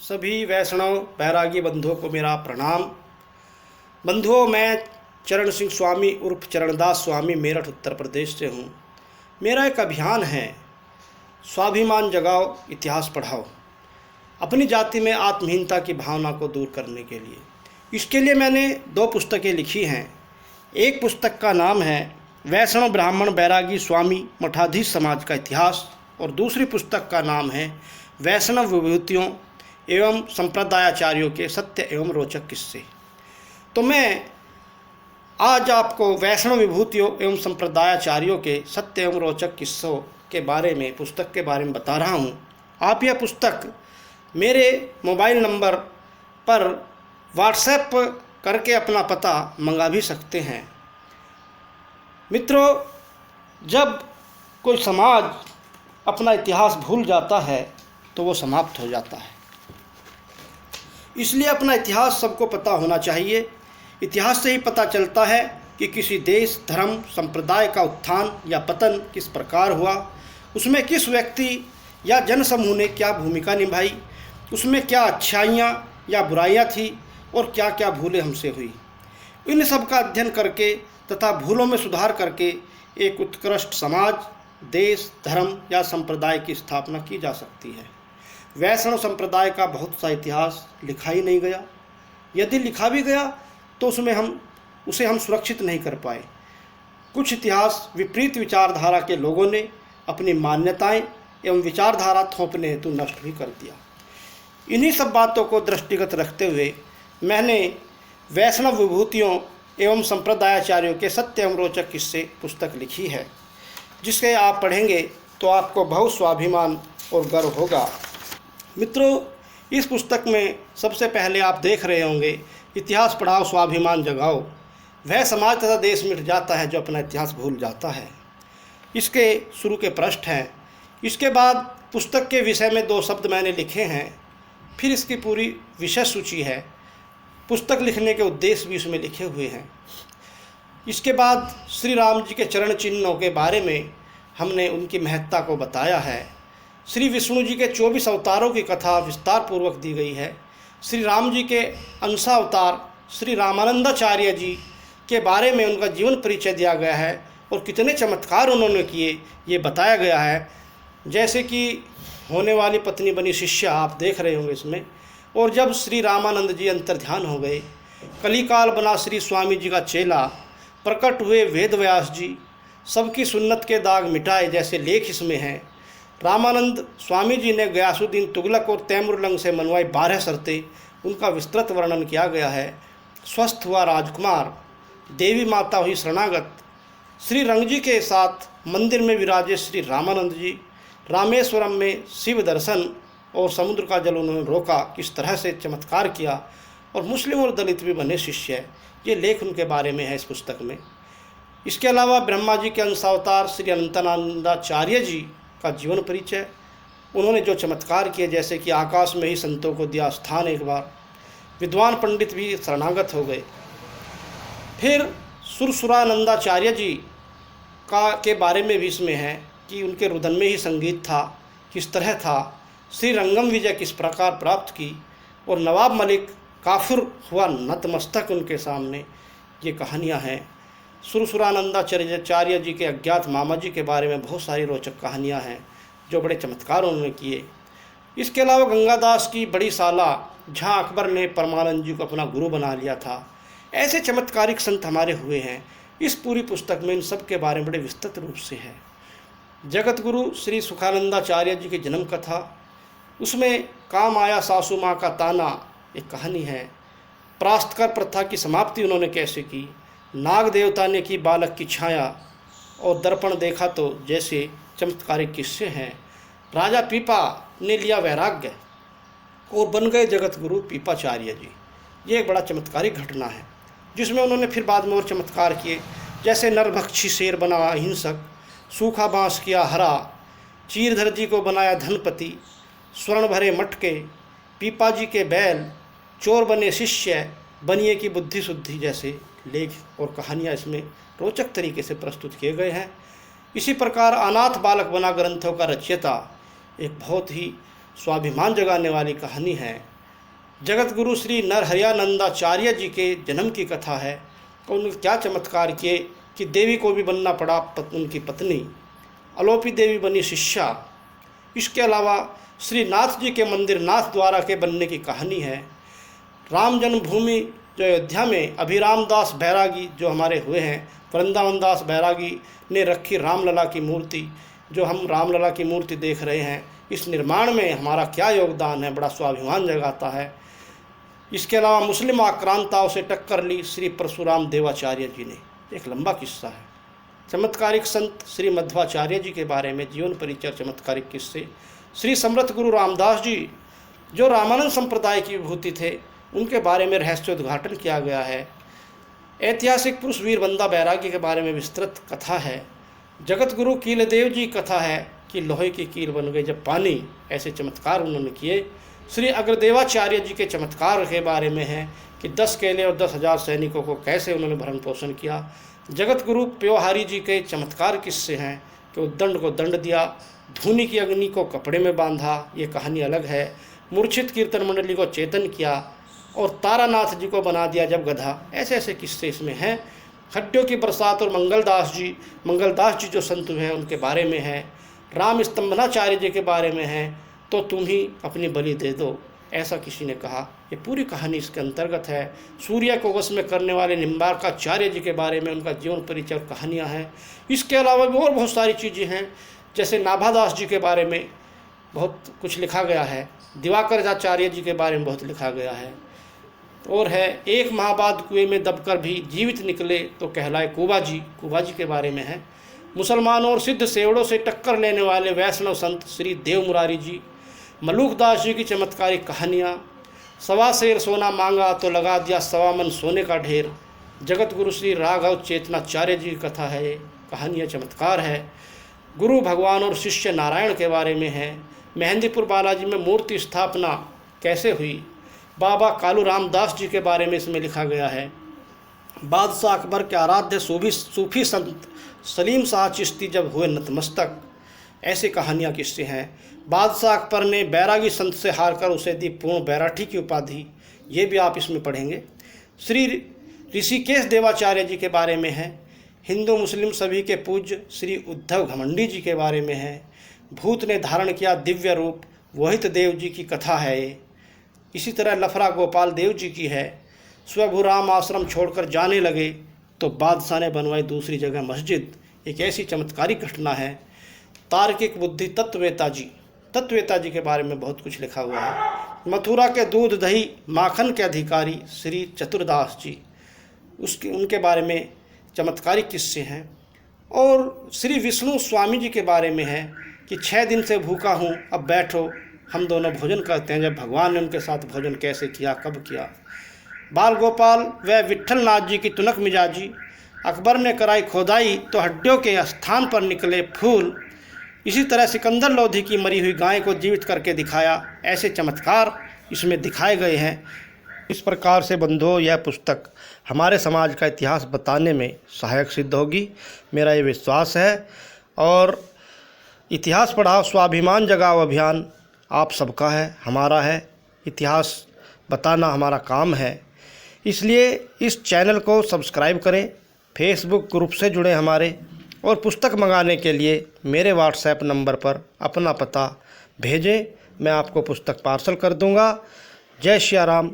सभी वैष्णव बैरागी बंधुओं को मेरा प्रणाम। बंधुओं, मैं चरण सिंह स्वामी उर्फ चरणदास स्वामी मेरठ उत्तर प्रदेश से हूँ। मेरा एक अभियान है, स्वाभिमान जगाओ इतिहास पढ़ाओ, अपनी जाति में आत्महीनता की भावना को दूर करने के लिए। इसके लिए मैंने 2 पुस्तकें लिखी हैं। एक पुस्तक का नाम है वैष्णव ब्राह्मण बैरागी स्वामी मठाधीश समाज का इतिहास और दूसरी पुस्तक का नाम है वैष्णव विभूतियों एवं संप्रदायाचार्यों के सत्य एवं रोचक किस्से। तो मैं आज आपको वैष्णव विभूतियों एवं संप्रदायाचार्यों के सत्य एवं रोचक किस्सों के बारे में, पुस्तक के बारे में बता रहा हूँ। आप यह पुस्तक मेरे मोबाइल नंबर पर व्हाट्सएप करके अपना पता मंगा भी सकते हैं। मित्रों, जब कोई समाज अपना इतिहास भूल जाता है तो वो समाप्त हो जाता है। इसलिए अपना इतिहास सबको पता होना चाहिए। इतिहास से ही पता चलता है कि किसी देश, धर्म, संप्रदाय का उत्थान या पतन किस प्रकार हुआ, उसमें किस व्यक्ति या जनसमूह ने क्या भूमिका निभाई, उसमें क्या अच्छाइयाँ या बुराइयाँ थी और क्या क्या भूलें हमसे हुई। इन सब का अध्ययन करके तथा भूलों में सुधार करके एक उत्कृष्ट समाज, देश, धर्म या संप्रदाय की स्थापना की जा सकती है। वैष्णव संप्रदाय का बहुत सा इतिहास लिखा ही नहीं गया। यदि लिखा भी गया तो उसे हम सुरक्षित नहीं कर पाए। कुछ इतिहास विपरीत विचारधारा के लोगों ने अपनी मान्यताएं एवं विचारधारा थोपने हेतु नष्ट भी कर दिया। इन्हीं सब बातों को दृष्टिगत रखते हुए मैंने वैष्णव विभूतियों एवं संप्रदायाचार्यों के सत्य एवं रोचक किस्से पुस्तक लिखी है, जिसे आप पढ़ेंगे तो आपको बहुत स्वाभिमान और गर्व होगा। मित्रों, इस पुस्तक में सबसे पहले आप देख रहे होंगे, इतिहास पढ़ाओ स्वाभिमान जगाओ। वह समाज तथा देश मिट जाता है जो अपना इतिहास भूल जाता है। इसके शुरू के पृष्ठ हैं। इसके बाद पुस्तक के विषय में 2 शब्द मैंने लिखे हैं। फिर इसकी पूरी विषय सूची है। पुस्तक लिखने के उद्देश्य भी इसमें लिखे हुए हैं। इसके बाद श्री राम जी के चरण चिन्हों के बारे में हमने उनकी महत्ता को बताया है। श्री विष्णु जी के 24 अवतारों की कथा विस्तार पूर्वक दी गई है। श्री राम जी के अंशावतार श्री रामानंदाचार्य जी के बारे में उनका जीवन परिचय दिया गया है और कितने चमत्कार उन्होंने किए ये बताया गया है। जैसे कि होने वाली पत्नी बनी शिष्या आप देख रहे होंगे इसमें। और जब श्री रामानंद जी अंतर्ध्यान हो गए, कलिकाल बना श्री स्वामी जी का चेला, प्रकट हुए वेद व्यास जी, सबकी सुन्नत के दाग मिटाए जैसे लेख इसमें हैं। रामानंद स्वामी जी ने गयासुद्दीन तुगलक और तैमुरलंग से मनवाई 12 शर्तें, उनका विस्तृत वर्णन किया गया है। स्वस्थ हुआ राजकुमार, देवी माता हुई शरणागत, श्री रंग जी के साथ मंदिर में विराजे श्री रामानंद जी, रामेश्वरम में शिव दर्शन और समुद्र का जल उन्होंने रोका, किस तरह से चमत्कार किया, और मुस्लिम और दलित भी बने शिष्य। ये लेख उनके बारे में है इस पुस्तक में। इसके अलावा ब्रह्मा जी के अंशावतार श्री अनंतानंदाचार्य जी का जीवन परिचय, उन्होंने जो चमत्कार किए, जैसे कि आकाश में ही संतों को दिया स्थान एक बार, विद्वान पंडित भी शरणागत हो गए। फिर सुरसुरानंदाचार्य जी के बारे में भी इसमें है कि उनके रुदन में ही संगीत था, किस तरह था, श्री रंगम विजय किस प्रकार प्राप्त की, और नवाब मलिक काफिर हुआ नतमस्तक उनके सामने। ये कहानियाँ हैं। सुरसुरानंदाचार्य जी के अज्ञात मामा जी के बारे में बहुत सारी रोचक कहानियाँ हैं जो बड़े चमत्कार उन्होंने किए। इसके अलावा गंगादास की बड़ी साला, जहाँ अकबर ने परमानंद जी को अपना गुरु बना लिया था। ऐसे चमत्कारिक संत हमारे हुए हैं। इस पूरी पुस्तक में इन सब के बारे में बड़े विस्तृत रूप से है। जगत गुरु श्री सुखानंदाचार्य जी की जन्म कथा, उसमें काम आया सासू माँ का ताना, एक कहानी है। प्रास्तकर प्रथा की समाप्ति उन्होंने कैसे की, नाग देवता ने की बालक की छाया, और दर्पण देखा तो जैसे चमत्कारिक किस्से हैं। राजा पीपा ने लिया वैराग्य और बन गए जगत गुरु पीपाचार्य जी। ये एक बड़ा चमत्कारिक घटना है, जिसमें उन्होंने फिर बाद में और चमत्कार किए, जैसे नरभक्षी शेर बना अहिंसक, सूखा बांस किया हरा, चीरधर जी को बनाया धनपति, स्वर्ण भरे मटके, पीपा जी के बैल, चोर बने शिष्य, बनिए की बुद्धि शुद्धि जैसे लेख और कहानियाँ इसमें रोचक तरीके से प्रस्तुत किए गए हैं। इसी प्रकार अनाथ बालक बना ग्रंथों का रचयिता, एक बहुत ही स्वाभिमान जगाने वाली कहानी है। जगत गुरु श्री नरहरियानंदाचार्य जी के जन्म की कथा है। उन्होंने क्या चमत्कार किए कि देवी को भी बनना पड़ा उनकी पत्नी, अलोपी देवी बनी शिष्या। इसके अलावा श्री नाथ जी के मंदिर नाथ द्वारा के बनने की कहानी है। राम जन्मभूमि जो अयोध्या में अभिराम दास बैरागी जो हमारे हुए हैं, वृंदावन दास बैरागी ने रखी रामलला की मूर्ति, जो हम रामलला की मूर्ति देख रहे हैं, इस निर्माण में हमारा क्या योगदान है, बड़ा स्वाभिमान जगाता है। इसके अलावा मुस्लिम आक्रांताओं से टक्कर ली श्री परशुराम देवाचार्य जी ने, एक लंबा किस्सा है। चमत्कारिक संत श्री मध्वाचार्य जी के बारे में जीवन परिचय चमत्कारिक किस्से। श्री समर्थ गुरु रामदास जी जो रामानंद संप्रदाय की विभूति थे, उनके बारे में रहस्योद्घाटन किया गया है। ऐतिहासिक पुरुष वीर बंदा बैरागी के बारे में विस्तृत कथा है। जगत गुरु कीलदेव जी कथा है कि लोहे की कील बन गई जब पानी, ऐसे चमत्कार उन्होंने किए। श्री अग्रदेवाचार्य जी के चमत्कार के बारे में है कि 10 केले और 10,000 सैनिकों को कैसे उन्होंने भरण पोषण किया। जगत गुरु प्योहारी जी के चमत्कार किस्से हैं कि उद्दंड को दंड दिया, धूनी की अग्नि को कपड़े में बांधा, ये कहानी अलग है। मूर्छित कीर्तन मंडली को चेतन किया और तारानाथ जी को बना दिया जब गधा, ऐसे ऐसे किस्से इसमें हैं। हड्डियों की बरसात और मंगलदास जी जो संत हैं उनके बारे में है। राम स्तंभनाचार्य जी के बारे में है, तो तुम ही अपनी बलि दे दो, ऐसा किसी ने कहा। ये पूरी कहानी इसके अंतर्गत है। सूर्य को वश में करने वाले निम्बार्काचार्य जी के बारे में उनका जीवन परिचय और कहानियाँ हैं। इसके अलावा भी और बहुत सारी चीज़ें हैं, जैसे नाभादास जी के बारे में बहुत कुछ लिखा गया है, दिवाकर आचार्य जी के बारे में बहुत लिखा गया है। और है एक माह बाद कुएं में दबकर भी जीवित निकले तो कहलाए कुबा जी के बारे में है। मुसलमानों और सिद्ध सेवड़ों से टक्कर लेने वाले वैष्णव संत श्री देव मुरारी जी, मलूकदास जी की चमत्कारिक कहानियाँ। 1.25 सेर सोना मांगा तो लगा दिया 1.25 मन सोने का ढेर। जगत गुरु श्री राघव चेतनाचार्य जी की कथा है, ये कहानियाँ चमत्कार है। गुरु भगवान और शिष्य नारायण के बारे में है। मेहंदीपुर बालाजी में मूर्ति स्थापना कैसे हुई, बाबा कालू रामदास जी के बारे में इसमें लिखा गया है। बादशाह अकबर के आराध्य सूफी संत सलीम शाह चिश्ती जब हुए नतमस्तक, ऐसी कहानियाँ किस्से हैं। बादशाह अकबर ने बैरागी संत से हारकर उसे दी पूर्ण बैराठी की उपाधि, ये भी आप इसमें पढ़ेंगे। श्री ऋषिकेश देवाचार्य जी के बारे में है। हिंदू मुस्लिम सभी के पूज्य श्री उद्धव घमंडी जी के बारे में है। भूत ने धारण किया दिव्य रूप, वोहित देव जी की कथा है ये। इसी तरह लफरा गोपाल देव जी की है। स्वभुराम आश्रम छोड़कर जाने लगे तो बादशाह ने बनवाई दूसरी जगह मस्जिद, एक ऐसी चमत्कारिक घटना है। तार्किक बुद्धि तत्ववेता जी के बारे में बहुत कुछ लिखा हुआ है। मथुरा के दूध दही माखन के अधिकारी श्री चतुरदास जी, उनके बारे में चमत्कारिक किस्से हैं। और श्री विष्णु स्वामी जी के बारे में है कि 6 दिन से भूखा हूँ, अब बैठो हम दोनों भोजन करते हैं। जब भगवान ने उनके साथ भोजन कैसे किया, कब किया। बाल गोपाल व विट्ठल नाथ जी की तुनक मिजाजी। अकबर ने कराई खोदाई तो हड्डियों के स्थान पर निकले फूल। इसी तरह सिकंदर लोधी की मरी हुई गाय को जीवित करके दिखाया, ऐसे चमत्कार इसमें दिखाए गए हैं। इस प्रकार से बंधुओं, यह पुस्तक हमारे समाज का इतिहास बताने में सहायक सिद्ध होगी, मेरा ये विश्वास है। और इतिहास पढ़ाओ स्वाभिमान जगाओ अभियान आप सबका है, हमारा है। इतिहास बताना हमारा काम है, इसलिए इस चैनल को सब्सक्राइब करें, फेसबुक ग्रुप से जुड़े हमारे, और पुस्तक मंगाने के लिए मेरे व्हाट्सएप नंबर पर अपना पता भेजें, मैं आपको पुस्तक पार्सल कर दूंगा। जय श्री राम,